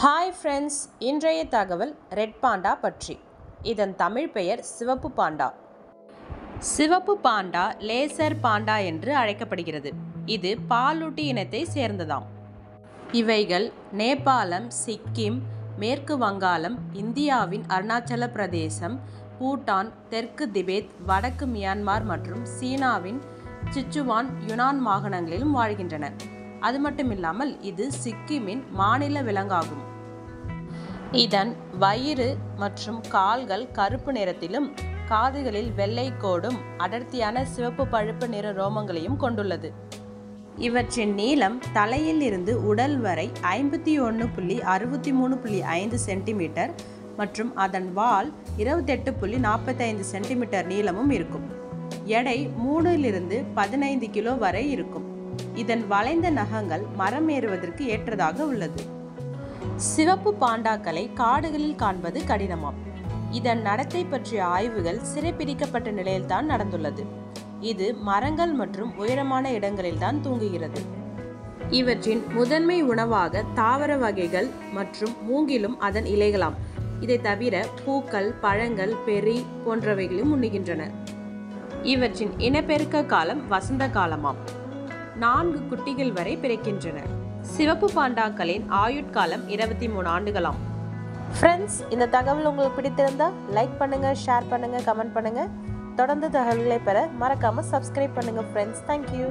Hi friends, இன்றைய தகவல் red Panda பற்றி. இதன் தமிழ் பெயர் சிவப்பு பாண்டா. சிவப்பு பாண்டா லேசர் பாண்டா என்று அழைக்கப்படுகிறது. இது பாலூட்டி இனத்தை சேர்ந்ததாம். இவைகள் நேபாளம், சிக்கிம், மேற்கு வங்காளம், இந்தியாவின் அருணாச்சல பிரதேசம், பூட்டான், தெற்கு திபெத், வடக்கு மியான்மர் மற்றும் சீனாவின் சிச்சுவான், யுனான் மாகாணங்களிலும் வாழ்கின்றன. அது மட்டுமில்லாமல் இது சிக்கிமின் மாநில விலங்காகும். இதன் வயிறு மற்றும் கால்கள் கருப்பு நிறத்திலும் காதுகளில் வெள்ளை கோடும் அடர்த்தியான சிவப்பு பழுப்பு நிற ரோமங்களையும் கொண்டுள்ளது. இவற்றின் நீளம் தலையில் இருந்து உடல் வரை 51.63.5 சென்டிமீட்டர் மற்றும் அதன் வால் 28.45 சென்டிமீட்டர் நீளமும் இருக்கும். எடை 3-15 கிலோ வரை இருக்கும். இதன் வளைந்த நகங்கள் மரம் ஏறுவதற்கு ஏற்றதாக உள்ளது. சிவப்பு பாண்டாக்களை காடுகளில் காண்பது கடினமாம். இதன் நடத்தை பற்றிய ஆய்வுகள் சிறைப்பிடிக்கப்பட்ட நிலையில்தான் நடந்துள்ளது. இது மரங்கள் மற்றும் உயரமான இடங்களில் தான் தூங்குகிறது. இவற்றின் முதன்மை உணவாக தாவர வகைகள் மற்றும் மூங்கிலும் அதன் இலைகளாம். இதை தவிர பூக்கள், பழங்கள், பெர்ரி போன்றவைகளும் உண்ணுகின்றன. இவற்றின் இனப்பெருக்க காலம் வசந்த காலமாம். 4 குட்டிகள் வரை பிறக்கின்றன. சிவப்பு பாண்டாக்களின் ஆயுட்காலம் 23 ஆண்டுகளாம். ஃப்ரெண்ட்ஸ், இந்த தகவல் உங்களுக்கு பிடித்திருந்தா லைக் பண்ணுங்க, ஷேர் பண்ணுங்க, கமெண்ட் பண்ணுங்க. தொடர்ந்து தகவல்களை பெற மறக்காம சப்ஸ்கிரைப் பண்ணுங்க ஃப்ரெண்ட்ஸ். தேங்க்யூ.